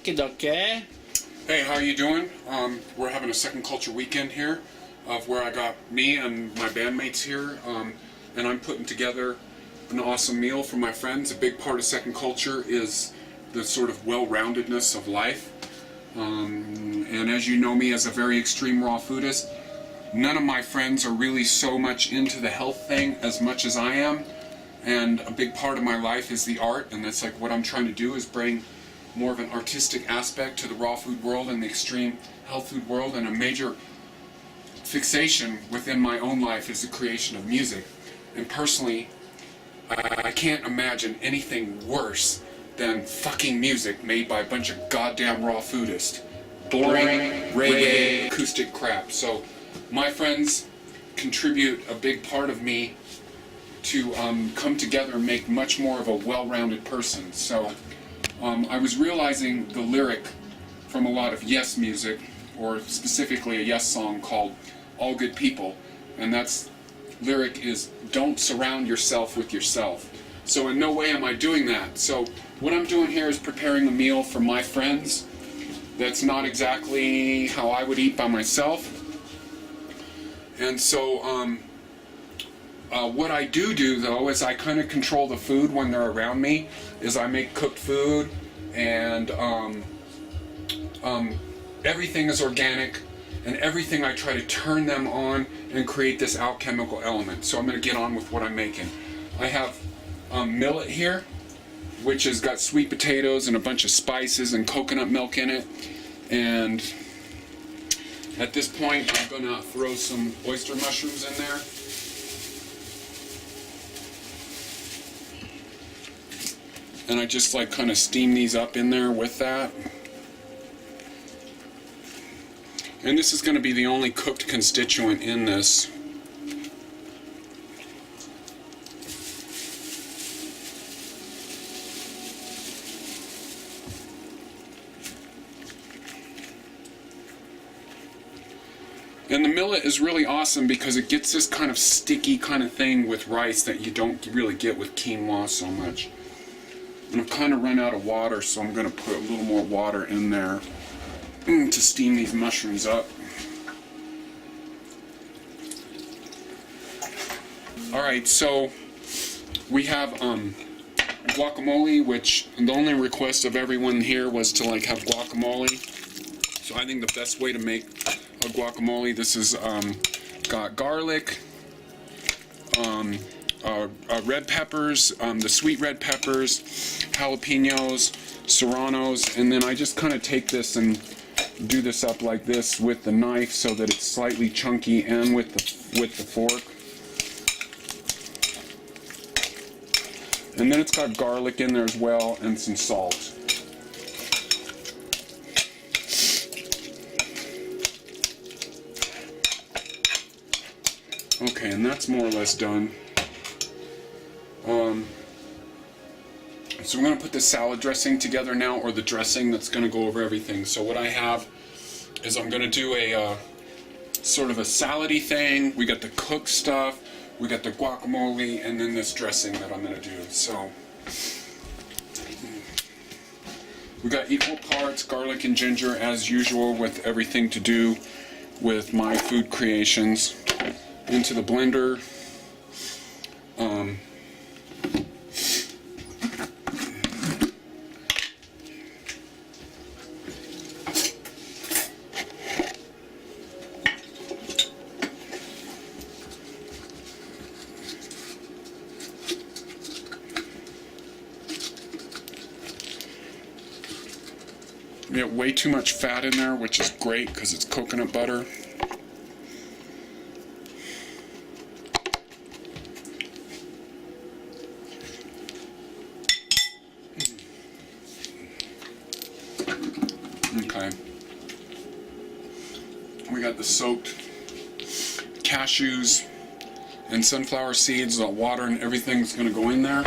Okie dokie. Hey, how are you doing? We're having a Second Culture weekend here, of where I got me and my bandmates here, and I'm putting together an awesome meal for my friends. A big part of Second Culture is the sort of well-roundedness of life. And as you know me as a very extreme raw foodist, none of my friends are really so much into the health thing as much as I am. And a big part of my life is the art, and that's like what I'm trying to do, is bring more of an artistic aspect to the raw food world and the extreme health food world. And a major fixation within my own life is the creation of music. And personally, I can't imagine anything worse than fucking music made by a bunch of goddamn raw foodists. Boring, reggae, acoustic crap. So my friends contribute a big part of me to come together and make much more of a well-rounded person. So I was realizing the lyric from a lot of Yes music, or specifically a Yes song called All Good People, and that's lyric is, don't surround yourself with yourself. So in no way am I doing that. So what I'm doing here is preparing a meal for my friends that's not exactly how I would eat by myself. And so what I do though is I kind of control the food when they're around me. Is I make cooked food, and everything is organic, and everything I try to turn them on and create this alchemical element. So I'm going to get on with what I'm making. I have millet here, which has got sweet potatoes and a bunch of spices and coconut milk in it. And at this point I'm going to throw some oyster mushrooms in there. And I just like kind of steam these up in there with that. And this is going to be the only cooked constituent in this. And the millet is really awesome because it gets this kind of sticky kind of thing with rice that you don't really get with quinoa so much. And I've kind of run out of water, so I'm going to put a little more water in there to steam these mushrooms up. Alright, so we have guacamole, which the only request of everyone here was to like have guacamole. So I think the best way to make a guacamole, this is got garlic, red peppers, the sweet red peppers, jalapenos, serranos, and then I just kind of take this and do this up like this with the knife so that it's slightly chunky, and with the fork. And then it's got garlic in there as well, and some salt. Okay, and that's more or less done. So we're going to put the salad dressing together now, or the dressing that's going to go over everything. So what I have is I'm going to do a sort of a salady thing. We got the cooked stuff, we got the guacamole, and then this dressing that I'm going to do. So we got equal parts garlic and ginger, as usual with everything to do with my food creations, into the blender. We get way too much fat in there, which is great because it's coconut butter. Okay. We got the soaked cashews and sunflower seeds, the water and everything's going to go in there.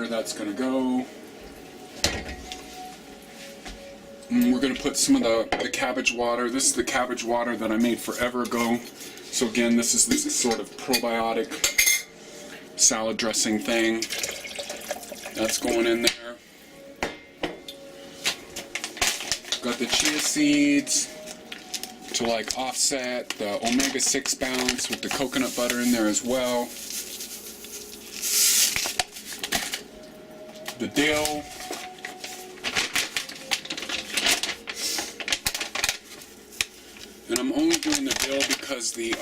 That's going to go. And we're going to put some of the cabbage water. This is the cabbage water that I made forever ago So again, this is this sort of probiotic salad dressing thing. That's going in there. Got the chia seeds to like offset the omega-6 balance with the coconut butter in there as well. The dill. And I'm only doing the dill because the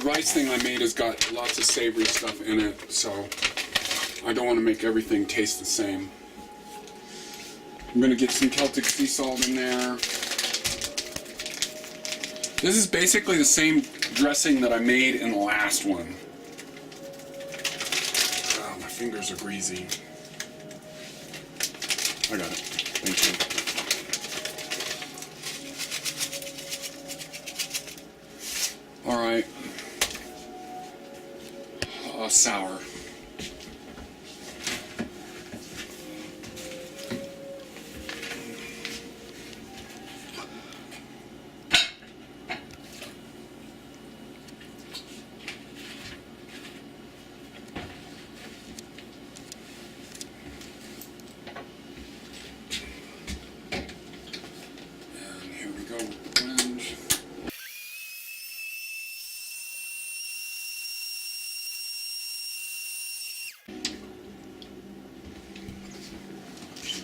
rice thing I made has got lots of savory stuff in it, so I don't want to make everything taste the same. I'm going to get some Celtic sea salt in there. This is basically the same dressing that I made in the last one. Oh, my fingers are greasy. I got it. Thank you. Alright. Sour.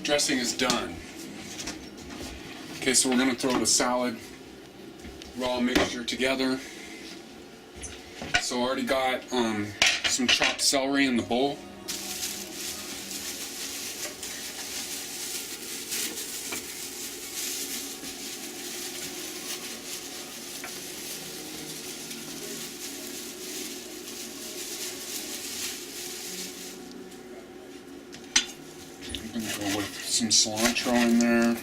Dressing is done. Okay, so we're going to throw the salad raw mixture together. So I already got some chopped celery in the bowl. I'm going to go with some cilantro in there.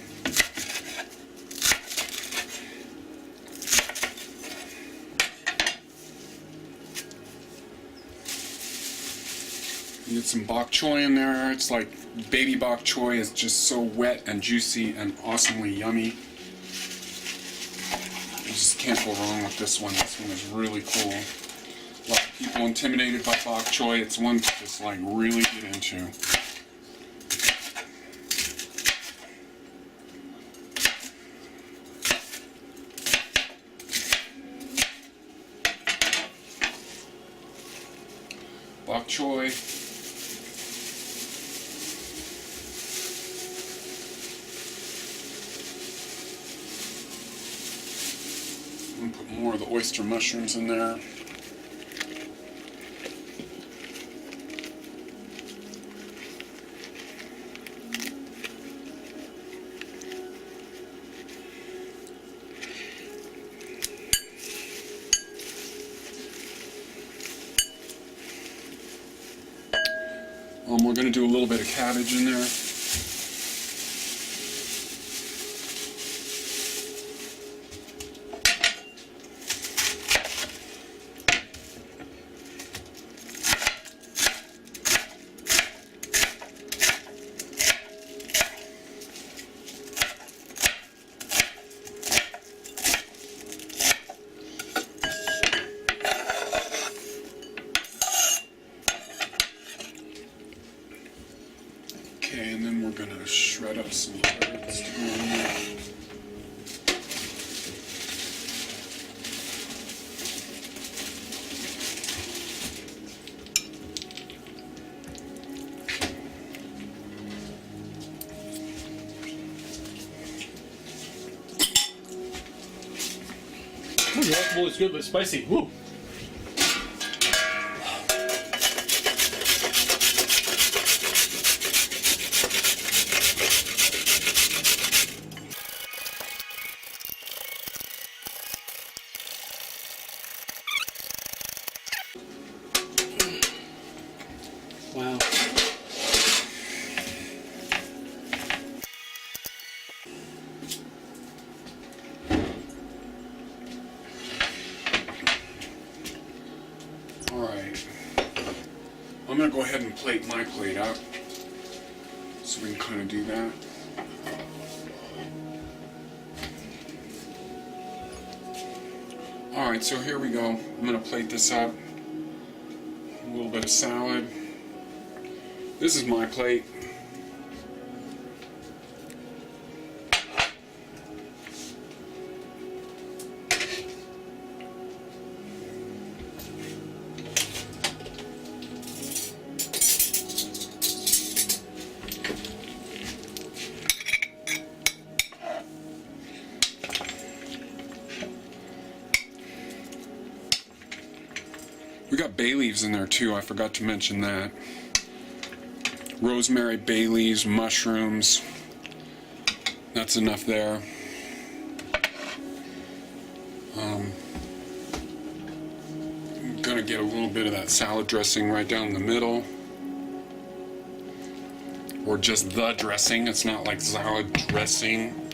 Get some bok choy in there. It's like baby bok choy is just so wet and juicy and awesomely yummy. You just can't go wrong with this one. This one is really cool. A lot of people intimidated by bok choy. It's one to just like really get into. Bok choy. I'm going to put more of the oyster mushrooms in there. We're going to do a little bit of cabbage in there. Okay, and then we're going to shred up some carrots to go in there. Ooh, the vegetable is good but spicy. Woo! Wow. Alright. I'm going to go ahead and plate my plate out. So we can kind of do that. Alright, so here we go. I'm gonna plate this up. A little bit of salad. This is my plate. We got bay leaves in there too, I forgot to mention that. Rosemary, bay leaves, mushrooms. That's enough there. I'm gonna get a little bit of that salad dressing right down the middle. Or just the dressing, it's not like salad dressing.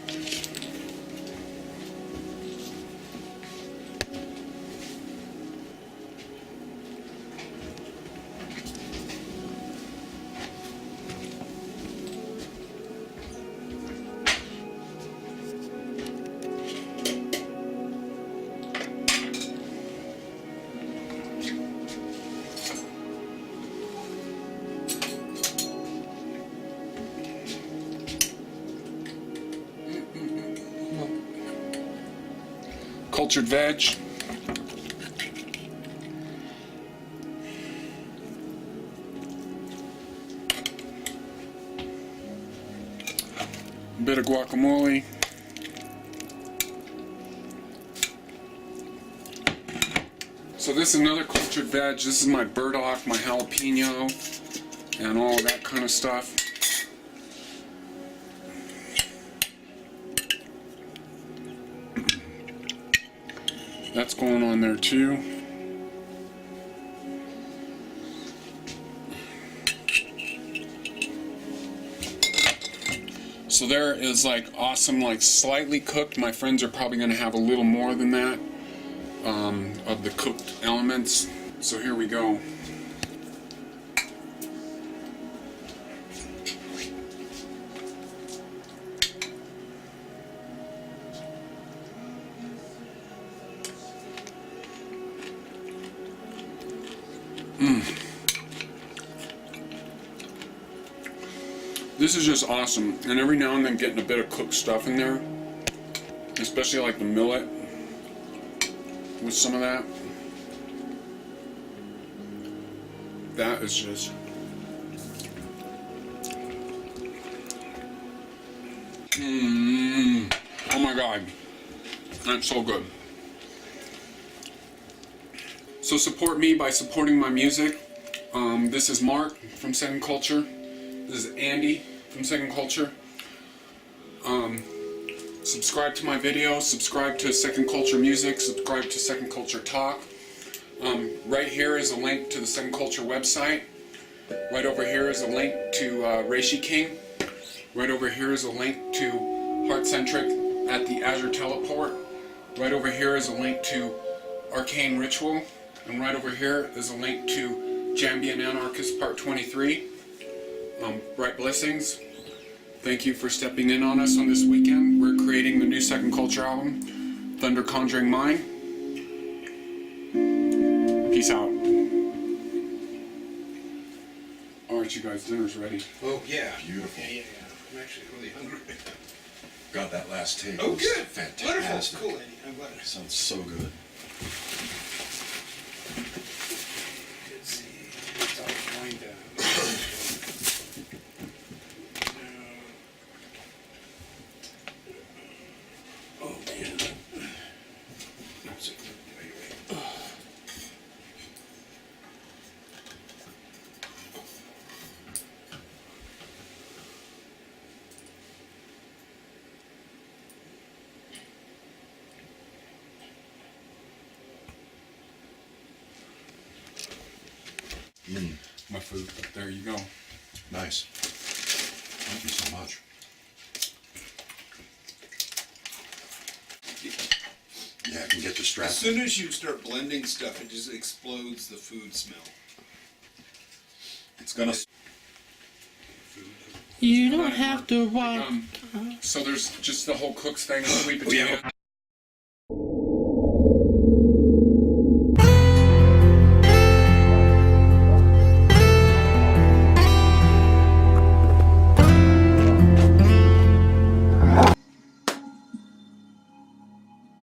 Cultured veg. A bit of guacamole. So this is another cultured veg. This is my burdock, my jalapeno, and all of that kind of stuff. That's going on there too. So there is like awesome, like slightly cooked. My friends are probably going to have a little more than that of the cooked elements. So here we go. This is just awesome, and every now and then getting a bit of cooked stuff in there, especially like the millet with some of that. That is just oh my god, that's so good. So support me by supporting my music. This is Mark from Second Culture. This is Andy from Second Culture. Subscribe to my videos, subscribe to Second Culture Music, subscribe to Second Culture Talk. Right here is a link to the Second Culture website. Right over here is a link to REISHI King. Right over here is a link to CENTRIC at the AZURE Teleport. Right over here is a link to ARCANE Ritual. And right over here is a link to Jambian Anarchist Part 23. Bright blessings. Thank you for stepping in on us on this weekend. We're creating the new Second Culture album, Thunder Conjuring Mind. Peace out. Alright, you guys, dinner's ready. Oh, yeah. Beautiful. Yeah. I'm actually really hungry. Got that last take. Oh, It was good. Fantastic. Wonderful. Cool, Andy. I'm glad. Sounds so good. Good to see. It's all wind down. Oh, man. That's a good way. My food, there you go. Nice. Thank you so much. Yeah, I can get As distracted. soon as you start blending stuff, it just explodes the food smell. It's gonna. You don't have to walk. So there's just the whole cook's thing, sweet Oh, yeah. potato.